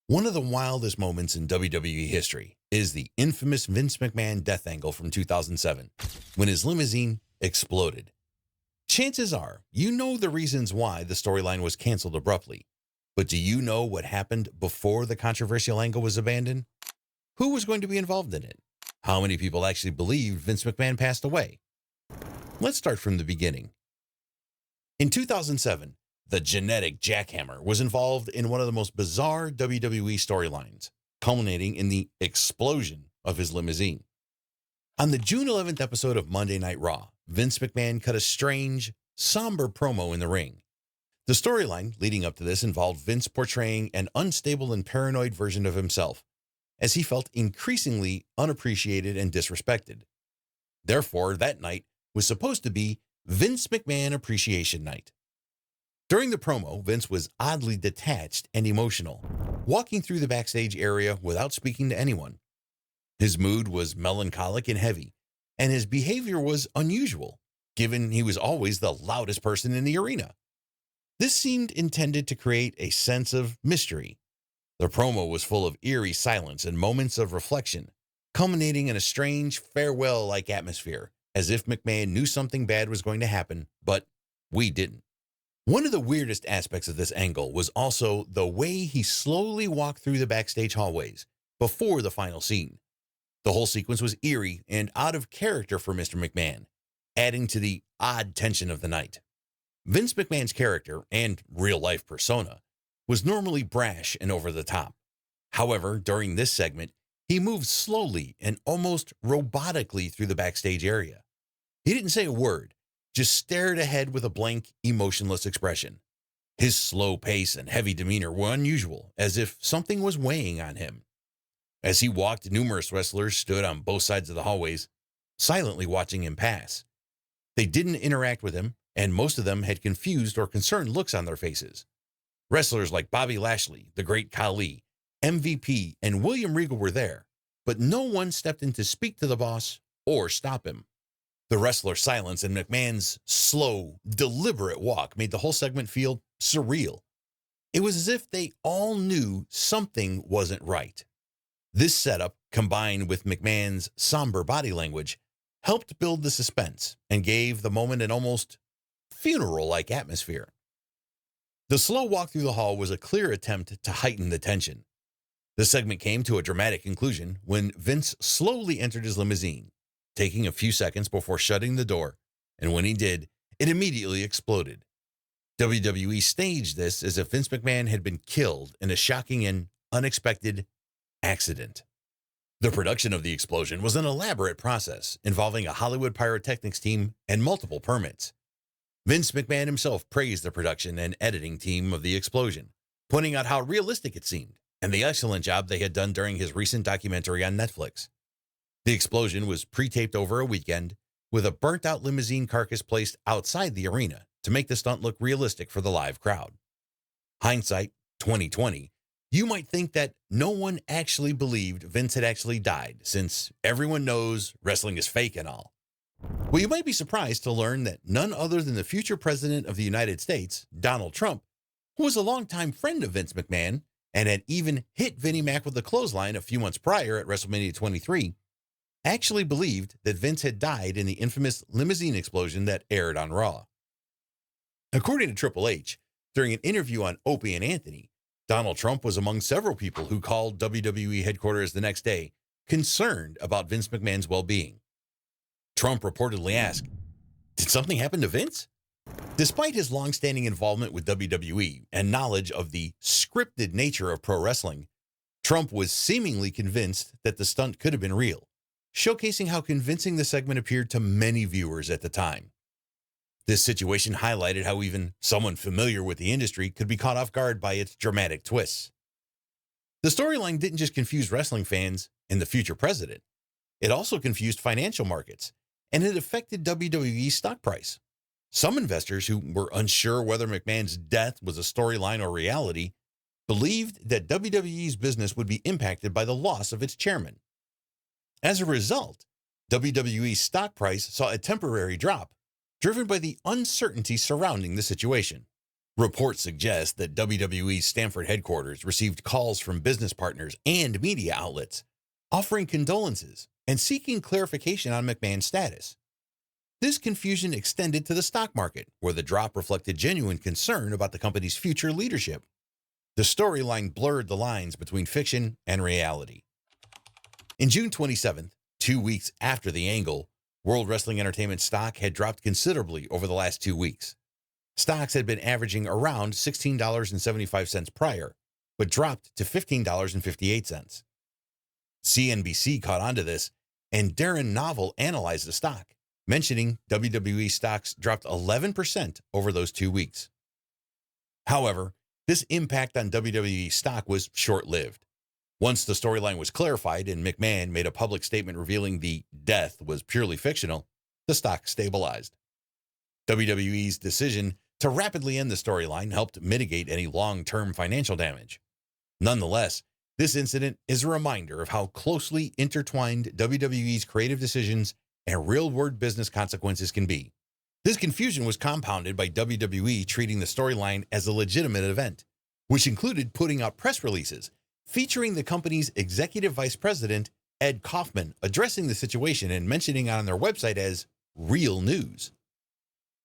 One of the wildest moments in WWE history is the infamous Vince McMahon death angle from 2007 when his limousine exploded. Chances are you know the reasons why the storyline was canceled abruptly, but do you know what happened before the controversial angle was abandoned? Who was going to be involved in it? How many people actually believed Vince McMahon passed away? Let's start from the beginning. In 2007, the genetic jackhammer was involved in one of the most bizarre WWE storylines, culminating in the explosion of his limousine. On the June 11th episode of Monday Night Raw, Vince McMahon cut a strange, somber promo in the ring. The storyline leading up to this involved Vince portraying an unstable and paranoid version of himself, as he felt increasingly unappreciated and disrespected. Therefore, that night was supposed to be Vince McMahon Appreciation Night. During the promo, Vince was oddly detached and emotional, walking through the backstage area without speaking to anyone. His mood was melancholic and heavy, and his behavior was unusual, given he was always the loudest person in the arena. This seemed intended to create a sense of mystery. The promo was full of eerie silence and moments of reflection, culminating in a strange farewell-like atmosphere, as if McMahon knew something bad was going to happen, but we didn't. One of the weirdest aspects of this angle was also the way he slowly walked through the backstage hallways before the final scene. The whole sequence was eerie and out of character for Mr. McMahon, adding to the odd tension of the night. Vince McMahon's character and real-life persona was normally brash and over the top. However, during this segment, he moved slowly and almost robotically through the backstage area. He didn't say a word, just stared ahead with a blank, emotionless expression. His slow pace and heavy demeanor were unusual, as if something was weighing on him. As he walked, numerous wrestlers stood on both sides of the hallways, silently watching him pass. They didn't interact with him, and most of them had confused or concerned looks on their faces. Wrestlers like Bobby Lashley, the Great Khali, MVP, and William Regal were there, but no one stepped in to speak to the boss or stop him. The wrestler's silence and McMahon's slow, deliberate walk made the whole segment feel surreal. It was as if they all knew something wasn't right. This setup, combined with McMahon's somber body language, helped build the suspense and gave the moment an almost funeral-like atmosphere. The slow walk through the hall was a clear attempt to heighten the tension. The segment came to a dramatic conclusion when Vince slowly entered his limousine, taking a few seconds before shutting the door, and when he did, it immediately exploded. WWE staged this as if Vince McMahon had been killed in a shocking and unexpected accident. The production of the explosion was an elaborate process involving a Hollywood pyrotechnics team and multiple permits. Vince McMahon himself praised the production and editing team of the explosion, pointing out how realistic it seemed and the excellent job they had done during his recent documentary on Netflix. The explosion was pre-taped over a weekend, with a burnt-out limousine carcass placed outside the arena to make the stunt look realistic for the live crowd. Hindsight, 2020, you might think that no one actually believed Vince had actually died, since everyone knows wrestling is fake and all. Well, you might be surprised to learn that none other than the future president of the United States, Donald Trump, who was a longtime friend of Vince McMahon and had even hit Vinnie Mac with a clothesline a few months prior at WrestleMania 23, actually believed that Vince had died in the infamous limousine explosion that aired on Raw. According to Triple H, during an interview on Opie and Anthony, Donald Trump was among several people who called WWE headquarters the next day, concerned about Vince McMahon's well-being. Trump reportedly asked, "Did something happen to Vince?" Despite his long-standing involvement with WWE and knowledge of the scripted nature of pro wrestling, Trump was seemingly convinced that the stunt could have been real, showcasing how convincing the segment appeared to many viewers at the time. This situation highlighted how even someone familiar with the industry could be caught off guard by its dramatic twists. The storyline didn't just confuse wrestling fans and the future president. It also confused financial markets, and it affected WWE's stock price. Some investors who were unsure whether McMahon's death was a storyline or reality believed that WWE's business would be impacted by the loss of its chairman. As a result, WWE's stock price saw a temporary drop, driven by the uncertainty surrounding the situation. Reports suggest that WWE's Stamford headquarters received calls from business partners and media outlets offering condolences and seeking clarification on McMahon's status. This confusion extended to the stock market, where the drop reflected genuine concern about the company's future leadership. The storyline blurred the lines between fiction and reality. In June 27th, 2 weeks after the angle, World Wrestling Entertainment stock had dropped considerably over the last 2 weeks. Stocks had been averaging around $16.75 prior, but dropped to $15.58. CNBC caught on to this, and Darren Novel analyzed the stock, mentioning WWE stocks dropped 11% over those 2 weeks. However, this impact on WWE stock was short-lived. Once the storyline was clarified and McMahon made a public statement revealing the death was purely fictional, the stock stabilized. WWE's decision to rapidly end the storyline helped mitigate any long-term financial damage. Nonetheless, this incident is a reminder of how closely intertwined WWE's creative decisions and real-world business consequences can be. This confusion was compounded by WWE treating the storyline as a legitimate event, which included putting out press releases featuring the company's executive vice president, Ed Kaufman, addressing the situation and mentioning it on their website as real news.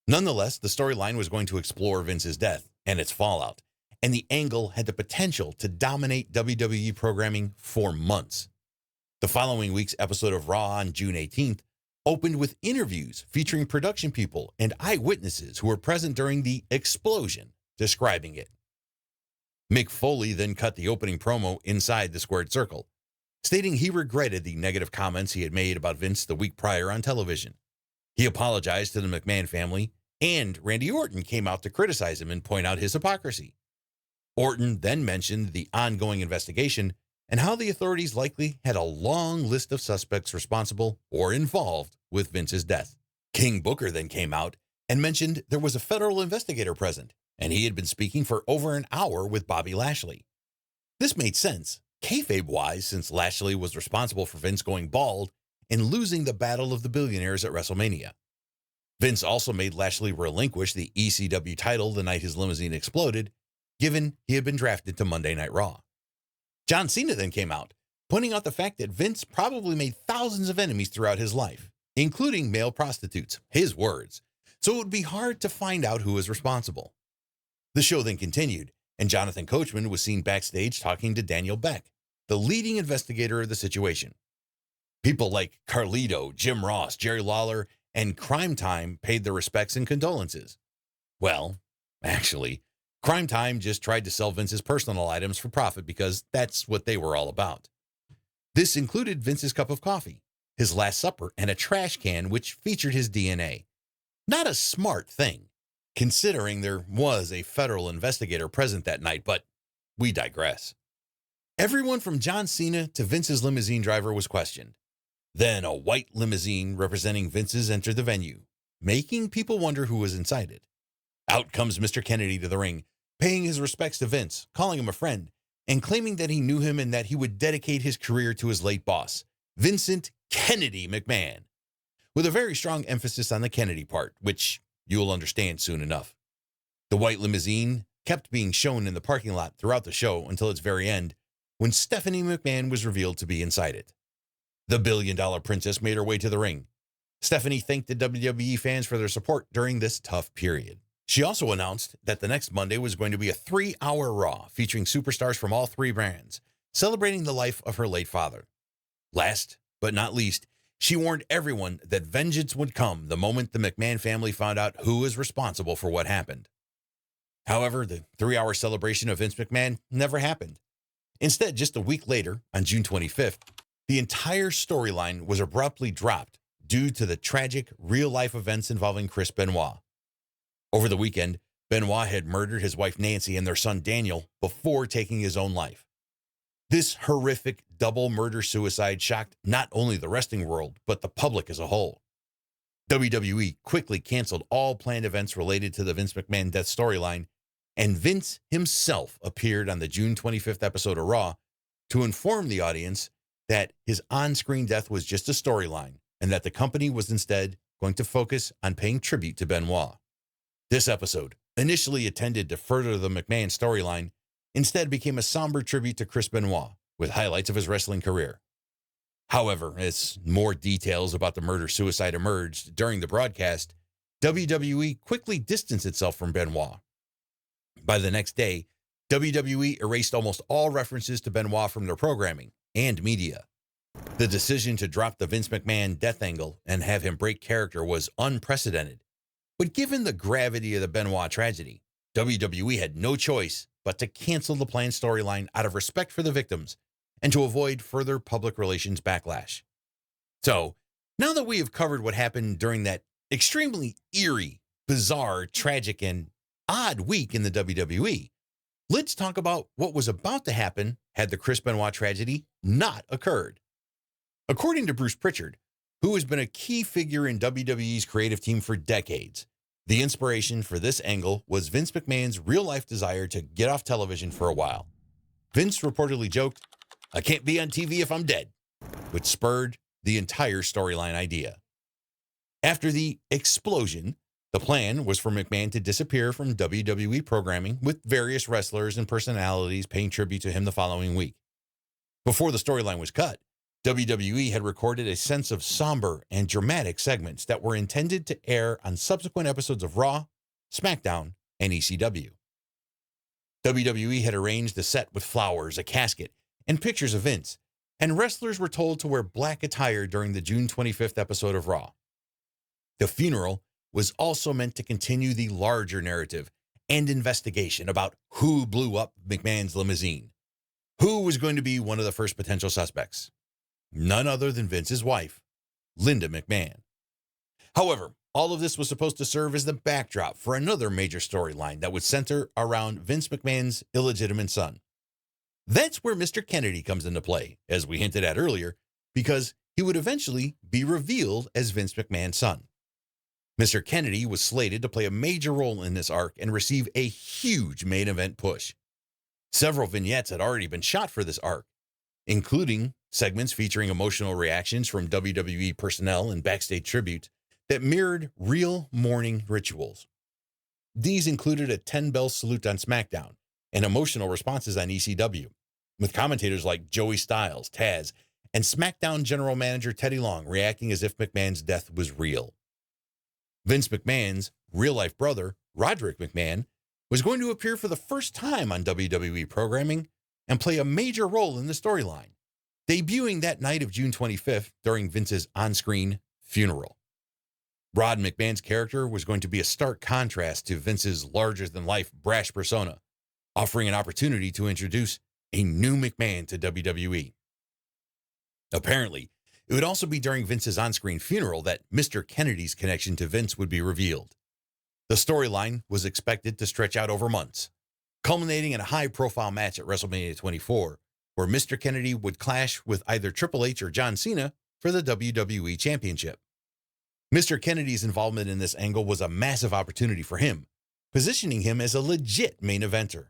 Nonetheless, the storyline was going to explore Vince's death and its fallout, and the angle had the potential to dominate WWE programming for months. The following week's episode of Raw on June 18th opened with interviews featuring production people and eyewitnesses who were present during the explosion, describing it. Mick Foley then cut the opening promo inside the squared circle, stating he regretted the negative comments he had made about Vince the week prior on television. He apologized to the McMahon family, and Randy Orton came out to criticize him and point out his hypocrisy. Orton then mentioned the ongoing investigation and how the authorities likely had a long list of suspects responsible or involved with Vince's death. King Booker then came out and mentioned there was a federal investigator present, and he had been speaking for over an hour with Bobby Lashley. This made sense, kayfabe-wise, since Lashley was responsible for Vince going bald and losing the Battle of the Billionaires at WrestleMania. Vince also made Lashley relinquish the ECW title the night his limousine exploded, given he had been drafted to Monday Night Raw. John Cena then came out, pointing out the fact that Vince probably made thousands of enemies throughout his life, including male prostitutes, his words, so it would be hard to find out who was responsible. The show then continued, and Jonathan Coachman was seen backstage talking to Daniel Beck, the leading investigator of the situation. People like Carlito, Jim Ross, Jerry Lawler, and Crime Time paid their respects and condolences. Well, actually, Crime Time just tried to sell Vince's personal items for profit because that's what they were all about. This included Vince's cup of coffee, his Last Supper, and a trash can which featured his DNA. Not a smart thing, considering there was a federal investigator present that night, but we digress. Everyone from John Cena to Vince's limousine driver was questioned. Then a white limousine representing Vince's entered the venue, making people wonder who was inside it. Out comes Mr. Kennedy to the ring, paying his respects to Vince, calling him a friend, and claiming that he knew him and that he would dedicate his career to his late boss, Vincent Kennedy McMahon, with a very strong emphasis on the Kennedy part, which you'll understand soon enough. The white limousine kept being shown in the parking lot throughout the show until its very end, when Stephanie McMahon was revealed to be inside it. The billion-dollar princess made her way to the ring. Stephanie thanked the WWE fans for their support during this tough period. She also announced that the next Monday was going to be a 3-hour Raw featuring superstars from all 3 brands, celebrating the life of her late father. Last but not least, she warned everyone that vengeance would come the moment the McMahon family found out who was responsible for what happened. However, the 3-hour celebration of Vince McMahon never happened. Instead, just a week later, on June 25th, the entire storyline was abruptly dropped due to the tragic real-life events involving Chris Benoit. Over the weekend, Benoit had murdered his wife Nancy and their son Daniel before taking his own life. This horrific double murder-suicide shocked not only the wrestling world, but the public as a whole. WWE quickly canceled all planned events related to the Vince McMahon death storyline, and Vince himself appeared on the June 25th episode of Raw to inform the audience that his on-screen death was just a storyline and that the company was instead going to focus on paying tribute to Benoit. This episode initially intended to further the McMahon storyline, instead became a somber tribute to Chris Benoit, with highlights of his wrestling career. However, as more details about the murder-suicide emerged during the broadcast, WWE quickly distanced itself from Benoit. By the next day, WWE erased almost all references to Benoit from their programming and media. The decision to drop the Vince McMahon death angle and have him break character was unprecedented. But given the gravity of the Benoit tragedy, WWE had no choice but to cancel the planned storyline out of respect for the victims and to avoid further public relations backlash. So, now that we have covered what happened during that extremely eerie, bizarre, tragic, and odd week in the WWE, let's talk about what was about to happen had the Chris Benoit tragedy not occurred. According to Bruce Pritchard, who has been a key figure in WWE's creative team for decades, the inspiration for this angle was Vince McMahon's real-life desire to get off television for a while. Vince reportedly joked, "I can't be on TV if I'm dead," which spurred the entire storyline idea. After the explosion, the plan was for McMahon to disappear from WWE programming, with various wrestlers and personalities paying tribute to him the following week. Before the storyline was cut, WWE had recorded a sense of somber and dramatic segments that were intended to air on subsequent episodes of Raw, SmackDown, and ECW. WWE had arranged the set with flowers, a casket, and pictures of Vince, and wrestlers were told to wear black attire during the June 25th episode of Raw. The funeral was also meant to continue the larger narrative and investigation about who blew up McMahon's limousine. Who was going to be one of the first potential suspects? None other than Vince's wife, Linda McMahon. However, all of this was supposed to serve as the backdrop for another major storyline that would center around Vince McMahon's illegitimate son. That's where Mr. Kennedy comes into play, as we hinted at earlier, because he would eventually be revealed as Vince McMahon's son. Mr. Kennedy was slated to play a major role in this arc and receive a huge main event push. Several vignettes had already been shot for this arc, including segments featuring emotional reactions from WWE personnel and backstage tributes that mirrored real mourning rituals. These included a 10-bell salute on SmackDown and emotional responses on ECW, with commentators like Joey Styles, Taz, and SmackDown General Manager Teddy Long reacting as if McMahon's death was real. Vince McMahon's real-life brother, Roderick McMahon, was going to appear for the first time on WWE programming and play a major role in the storyline, debuting that night of June 25th during Vince's on-screen funeral. Rod McMahon's character was going to be a stark contrast to Vince's larger-than-life brash persona, offering an opportunity to introduce a new McMahon to WWE. Apparently, it would also be during Vince's on-screen funeral that Mr. Kennedy's connection to Vince would be revealed. The storyline was expected to stretch out over months, culminating in a high-profile match at WrestleMania 24, where Mr. Kennedy would clash with either Triple H or John Cena for the WWE Championship. Mr. Kennedy's involvement in this angle was a massive opportunity for him, positioning him as a legit main eventer.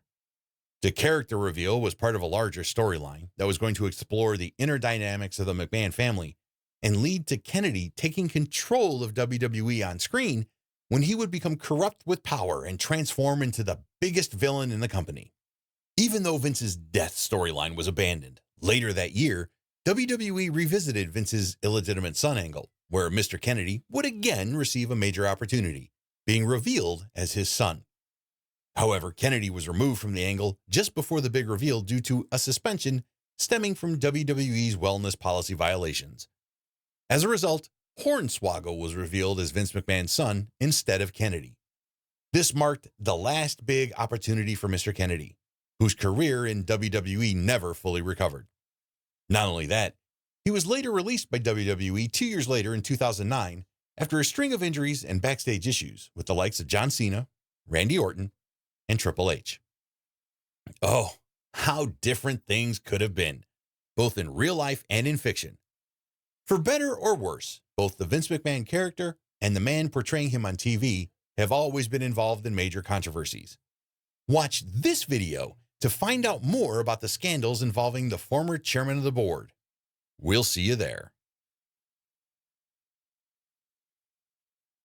The character reveal was part of a larger storyline that was going to explore the inner dynamics of the McMahon family and lead to Kennedy taking control of WWE on screen when he would become corrupt with power and transform into the biggest villain in the company. Even though Vince's death storyline was abandoned, later that year, WWE revisited Vince's illegitimate son angle, where Mr. Kennedy would again receive a major opportunity, being revealed as his son. However, Kennedy was removed from the angle just before the big reveal due to a suspension stemming from WWE's wellness policy violations. As a result, Hornswoggle was revealed as Vince McMahon's son instead of Kennedy. This marked the last big opportunity for Mr. Kennedy, whose career in WWE never fully recovered. Not only that, he was later released by WWE 2 years later in 2009 after a string of injuries and backstage issues with the likes of John Cena, Randy Orton, and Triple H. Oh, how different things could have been, both in real life and in fiction. For better or worse, both the Vince McMahon character and the man portraying him on TV have always been involved in major controversies. Watch this video to find out more about the scandals involving the former chairman of the board. We'll see you there.